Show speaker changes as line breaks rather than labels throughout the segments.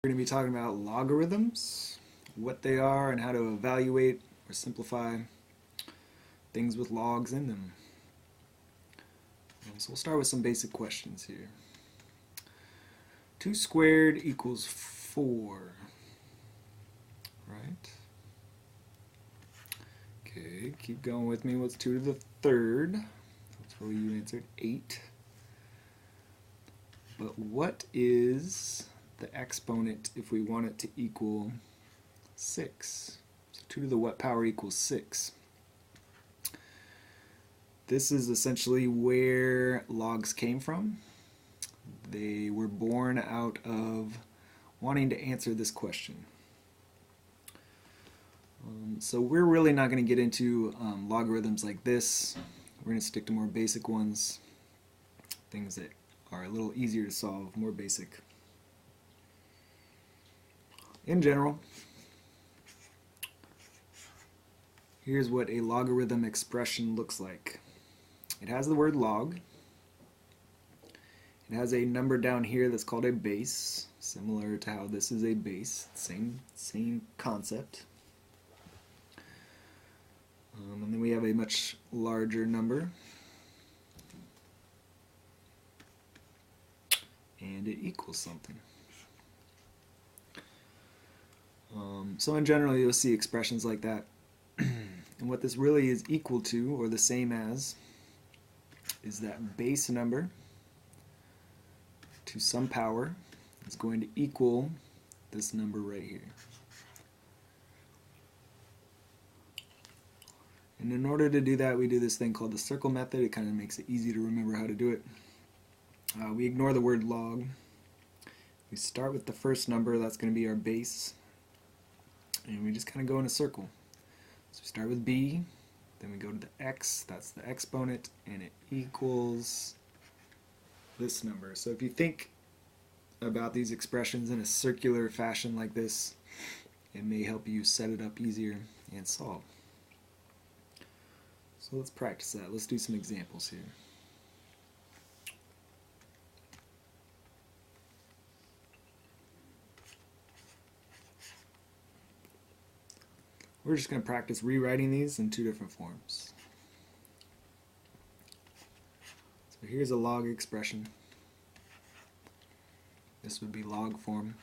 We're going to be talking about logarithms, what they are, and how to evaluate or simplify things with logs in them. So we'll start with some basic questions here. 2 squared equals 4, right? Okay, keep going with me. What's 2 to the third? That's where you answered 8. But what is the exponent if we want it to equal 6? So 2 to the what power equals 6? This is essentially where logs came from. They were born out of wanting to answer this question. So we're really not going to get into logarithms like this. We're going to stick to more basic ones, things that are a little easier to solve, more basic. In general, here's what a logarithm expression looks like. It has the word log. It has a number down here that's called a base, similar to how this is a base, same concept. And then we have a much larger number, and it equals something. So in general, you'll see expressions like that. And what this really is equal to, or the same as, is that base number to some power is going to equal this number right here. And in order to do that, we do this thing called the circle method. It kind of makes it easy to remember how to do it. We ignore the word log. We start with the first number, that's going to be our base. And we just kind of go in a circle. So we start with b, then we go to the x, that's the exponent, and it equals this number. So if you think about these expressions in a circular fashion like this, it may help you set it up easier and solve. So let's practice that. Let's do some examples here. We're just going to practice rewriting these in 2 different forms. So here's a log expression. This would be log form.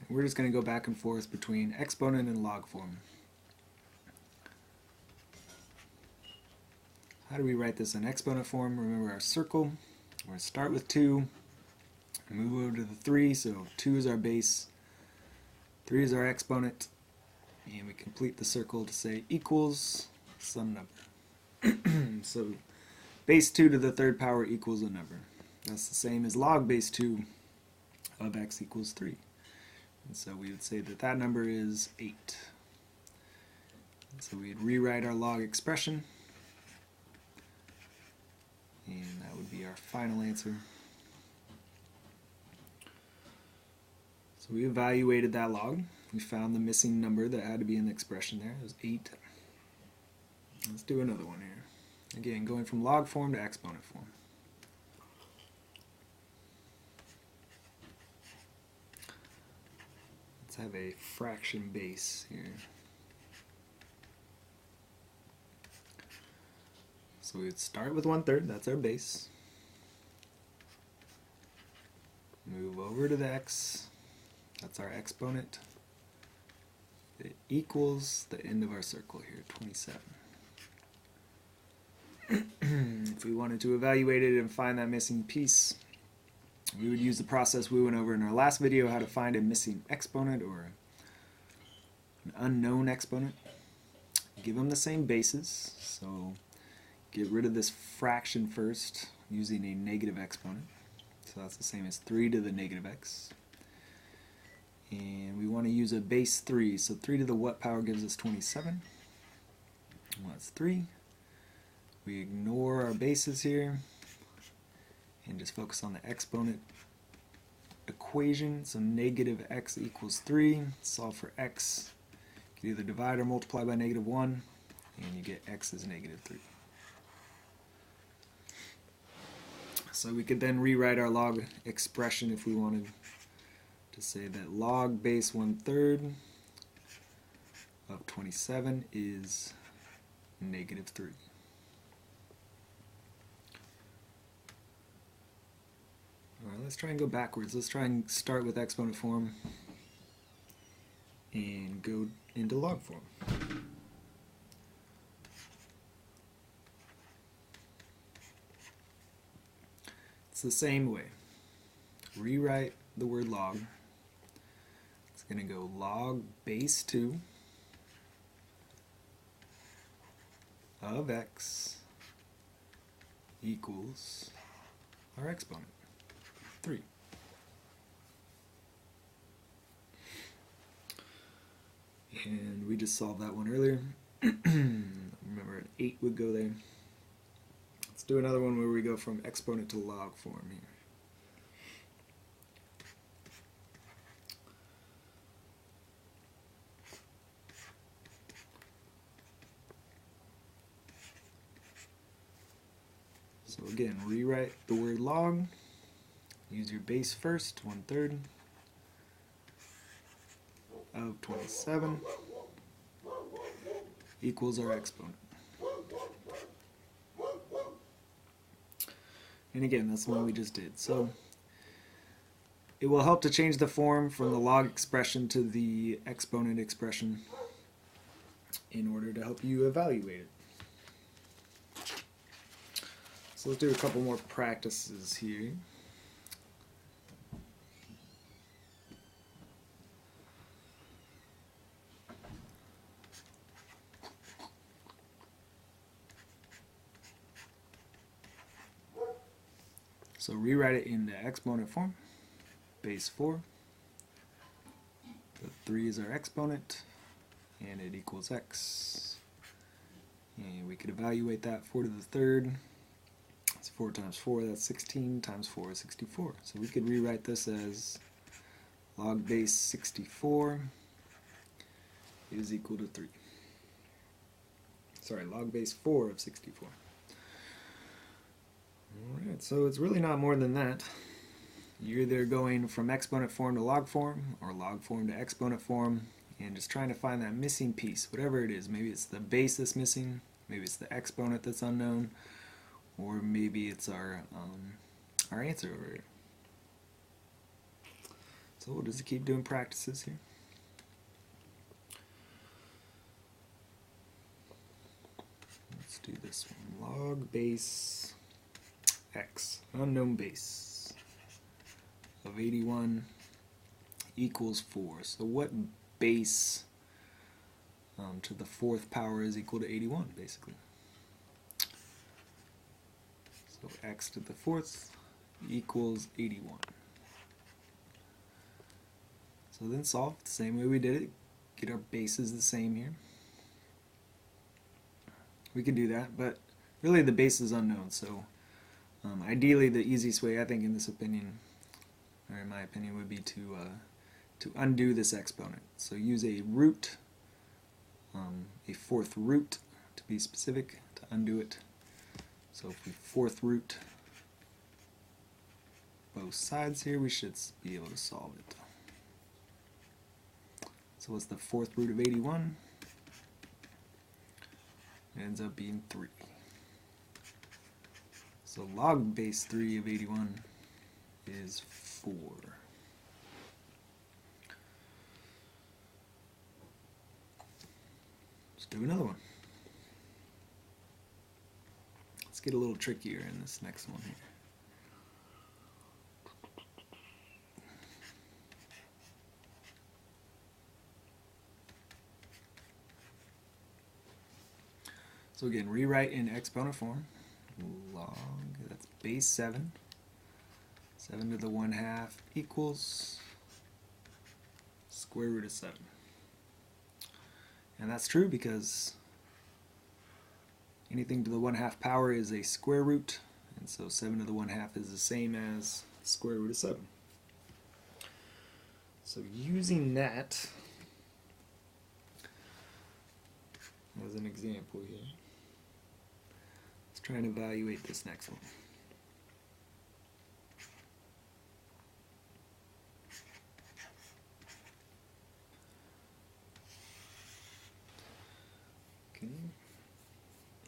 And we're just going to go back and forth between exponent and log form. How do we write this in exponent form? Remember our circle. We're going to start with 2, move over to the 3, so 2 is our base. 3 is our exponent, and we complete the circle to say equals some number. So base 2 to the third power equals a number. That's the same as log base 2 of x equals 3. And so we would say that that number is 8. And so we'd rewrite our log expression, and that would be our final answer. So we evaluated that log. We found the missing number that had to be in the expression there. It was 8. Let's do another one here. Again, going from log form to exponent form. Let's have a fraction base here. So we would start with 1/3, that's our base. Move over to the x. That's our exponent. It equals the end of our circle here, 27. If we wanted to evaluate it and find that missing piece, we would use the process we went over in our last video, how to find a missing exponent or an unknown exponent. Give them the same bases, so get rid of this fraction first using a negative exponent. So that's the same as 3 to the negative x. And we want to use a base 3, so 3 to the what power gives us 27. Well, that's 3. We ignore our bases here and just focus on the exponent equation. So negative x equals 3. Solve for x. You can either divide or multiply by -1, and you get x is -3. So we could then rewrite our log expression if we wanted to say that log base 1/3 of 27 is -3. Alright, let's try and go backwards. Let's try and start with exponent form and go into log form. It's the same way. Rewrite the word log. It's going to go log base 2 of x equals our exponent, 3. And we just solved that one earlier. Remember, an 8 would go there. Let's do another one where we go from exponent to log form here. So again, rewrite the word log. Use your base first, 1/3 of 27 equals our exponent. And again, that's the one we just did. So it will help to change the form from the log expression to the exponent expression in order to help you evaluate it. So let's do a couple more practices here. So rewrite it in the exponent form, base 4. The 3 is our exponent, and it equals x. And we could evaluate that. 4 to the 3rd. That's 4 times 4, that's 16, times 4 is 64. So we could rewrite this as log base 64 is equal to 3. Sorry, log base 4 of 64. Alright, so it's really not more than that. You're either going from exponent form to log form, or log form to exponent form, and just trying to find that missing piece, whatever it is. Maybe it's the base that's missing, maybe it's the exponent that's unknown, or maybe it's our answer over here. So we'll just keep doing practices here. Let's do this one. Log base x, unknown base, of 81 equals 4. So what base to the 4th power is equal to 81, basically? So x to the 4th equals 81. So then solve the same way we did it. Get our bases the same here. We could do that, but really the base is unknown. So ideally, the easiest way, I think, in this opinion, or in my opinion, would be to undo this exponent. So use a root, a 4th root to be specific, to undo it. So if we 4th root both sides here, we should be able to solve it. So what's the 4th root of 81? It ends up being 3. So log base 3 of 81 is 4. Let's do another one. Let's get a little trickier in this next one here. So again, rewrite in exponent form. Log, that's base 7. 7 to the 1/2 equals square root of 7. And that's true because anything to the 1/2 power is a square root, and so 7 to the 1/2 is the same as square root of 7. So using that as an example here, let's try and evaluate this next one.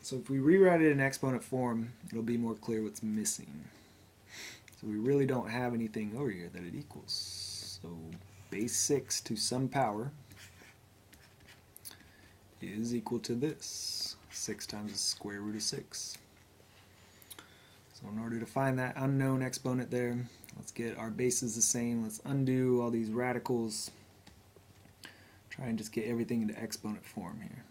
So if we rewrite it in exponent form, it'll be more clear what's missing. So we really don't have anything over here that it equals. So base 6 to some power is equal to this. 6 times the square root of 6. So in order to find that unknown exponent there, let's get our bases the same. Let's undo all these radicals. Try and just get everything into exponent form here.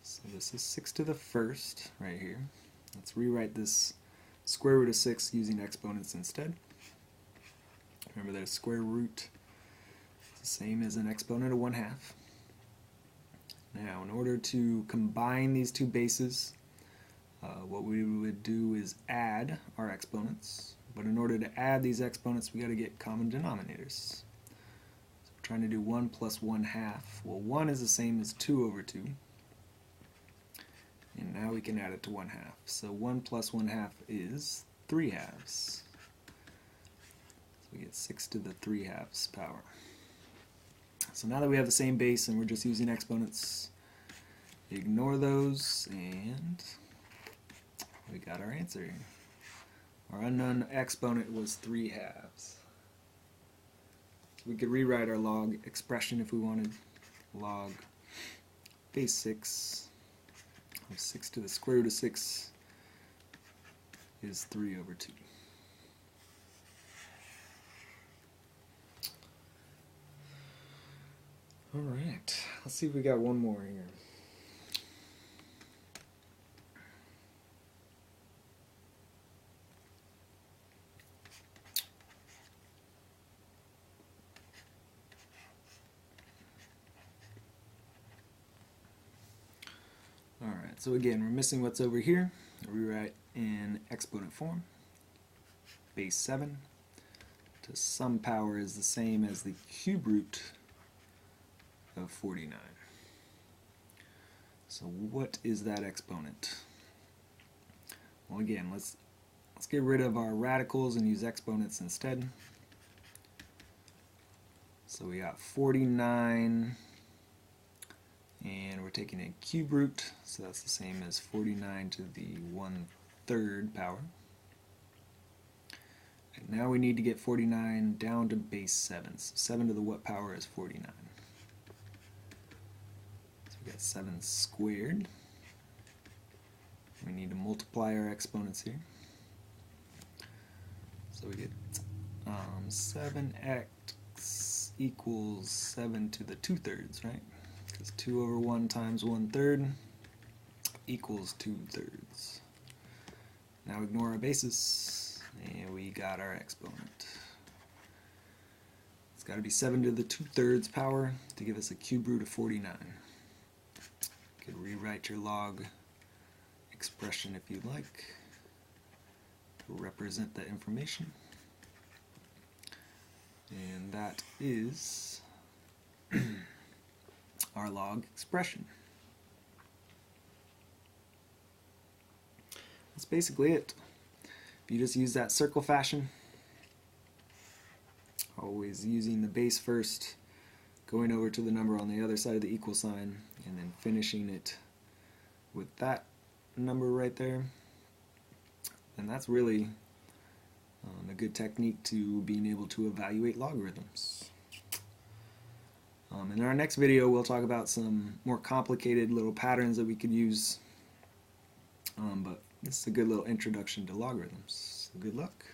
So this is 6 to the first right here. Let's rewrite this square root of 6 using exponents instead. Remember that a square root is the same as an exponent of 1/2. Now in order to combine these two bases, what we would do is add our exponents. But in order to add these exponents, we got to get common denominators. So we're trying to do 1 plus 1/2. Well, 1 is the same as 2 over 2. And now we can add it to 1/2. So 1 plus 1/2 is 3/2. So we get 6 to the 3/2 power. So now that we have the same base and we're just using exponents, ignore those, and we got our answer here. Our unknown exponent was 3/2. So we could rewrite our log expression if we wanted. Log base 6 of 6 to the square root of 6 is 3 over 2. Alright, let's see if we got one more here. Alright, so again, we're missing what's over here. I'll rewrite in exponent form. Base 7 to some power is the same as the cube root of 49. So what is that exponent? Well, again, let's get rid of our radicals and use exponents instead. So we got 49, and we're taking a cube root, so that's the same as 49 to the 1/3 power. And now we need to get 49 down to base 7. So 7 to the what power is 49? So we got 7 squared. We need to multiply our exponents here. So we get 7x equals 7 to the 2/3, right? Because 2 over 1 times 1/3 equals 2/3. Now ignore our bases, and we got our exponent. It's got to be 7 to the 2/3 power to give us a cube root of 49. You could rewrite your log expression if you'd like to represent that information. And that is our log expression. That's basically it. If you just use that circle fashion, always using the base first, going over to the number on the other side of the equal sign, and then finishing it with that number right there, then that's really a good technique to being able to evaluate logarithms. In our next video, we'll talk about some more complicated little patterns that we could use, but this is a good little introduction to logarithms. So good luck.